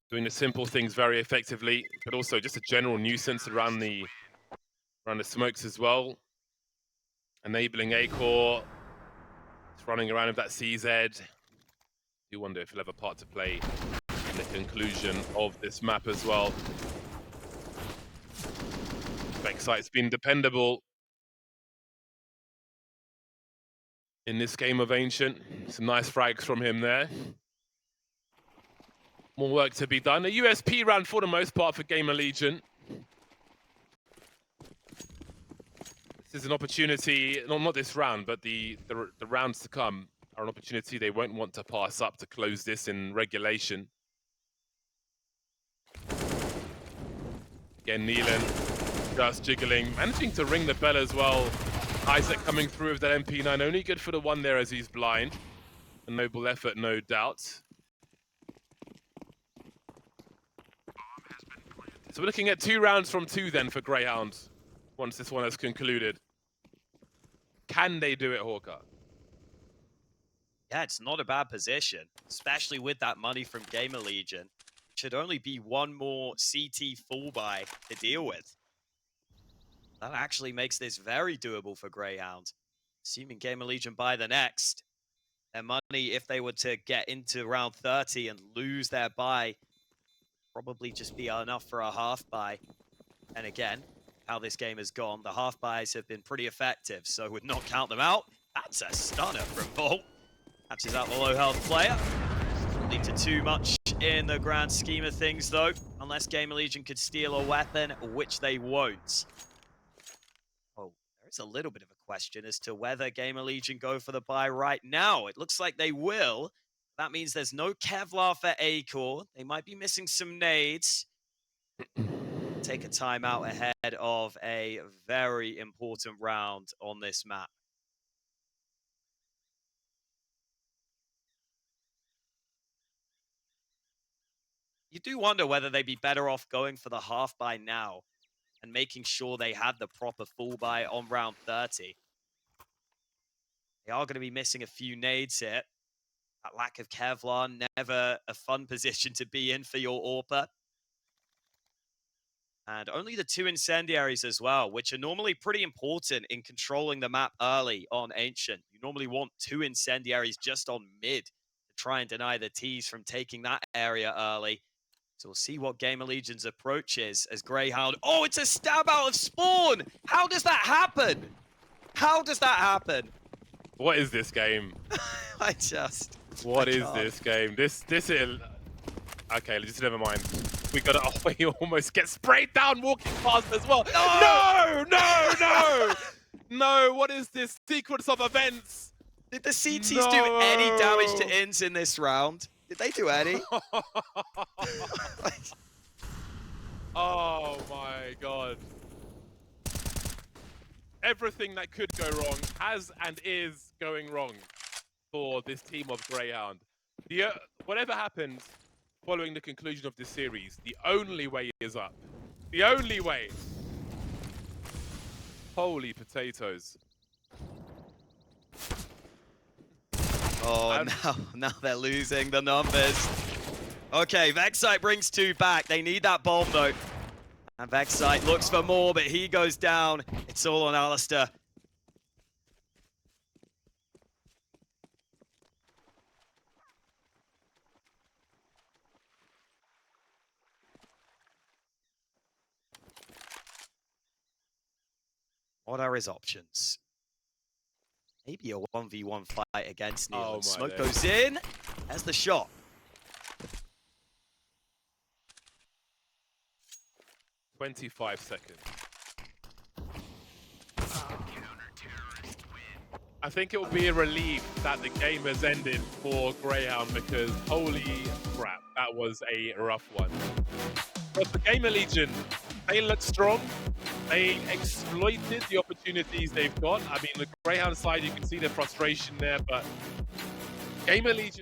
Doing the simple things very effectively, but also just a general nuisance around the smokes as well. Enabling Acor. It's running around with that CZ. You wonder if he'll have a part to play in the conclusion of this map as well. Vexite's been dependable in this game of Ancient. Some nice frags from him there. More work to be done. A USP round for the most part for GamerLegion. This is an opportunity, not this round, but the rounds to come. are an opportunity they won't want to pass up to close this in regulation. Again, Neelan just jiggling, managing to ring the bell as well. Isaac coming through with that MP9, only good for the one there as he's blind. A noble effort, no doubt. So we're looking at 2 rounds from 2 then for Grayhound, once this one has concluded. Can they do it, Hawker? Yeah, it's not a bad position, especially with that money from GamerLegion. Should only be one more CT full buy to deal with. That actually makes this very doable for Grayhound. Assuming GamerLegion buy the next, their money, if they were to get into round 30 and lose their buy, probably just be enough for a half buy. And again, how this game has gone, the half buys have been pretty effective, so would not count them out. That's a stunner from Bolt. Catches out the low health player. Doesn't lead to too much in the grand scheme of things though, unless GamerLegion could steal a weapon, which they won't. Oh, there is a little bit of a question as to whether GamerLegion go for the buy right now. It looks like they will. That means there's no Kevlar for A-Core. They might be missing some nades. Take a timeout ahead of a very important round on this map. You do wonder whether they'd be better off going for the half buy now and making sure they had the proper full buy on round 30. They are going to be missing a few nades here. That lack of Kevlar, never a fun position to be in for your AWPer. And only the 2 incendiaries as well, which are normally pretty important in controlling the map early on Ancient. You normally want 2 incendiaries just on mid to try and deny the T's from taking that area early. So we'll see what GamerLegion's approach is as Grayhound. Oh, it's a stab out of spawn! How does that happen? How does that happen? What is this game? What is this game? This is... Okay, just never mind. We got it. Oh, he almost gets sprayed down walking past as well. No! No, what is this sequence of events? Did the CTs do any damage to Ins in this round? Did they do any? Oh my god. Everything that could go wrong has and is going wrong for this team of Grayhound. Whatever happens following the conclusion of this series, the only way is up. The only way. Holy potatoes. Oh, now they're losing the numbers. Okay, Vexite brings 2 back. They need that bomb, though. And Vexite looks for more, but he goes down. It's all on aliStair. What are his options? Maybe a 1v1 fight against Neil. Smoke goes in. There's the shot. "25 seconds. I think it will be a relief that the game has ended for Grayhound because holy crap, that was a rough one. But for GamerLegion, they look strong. They exploited the opportunities they've got. I mean, the Grayhound side, you can see the frustration there, but GamerLegion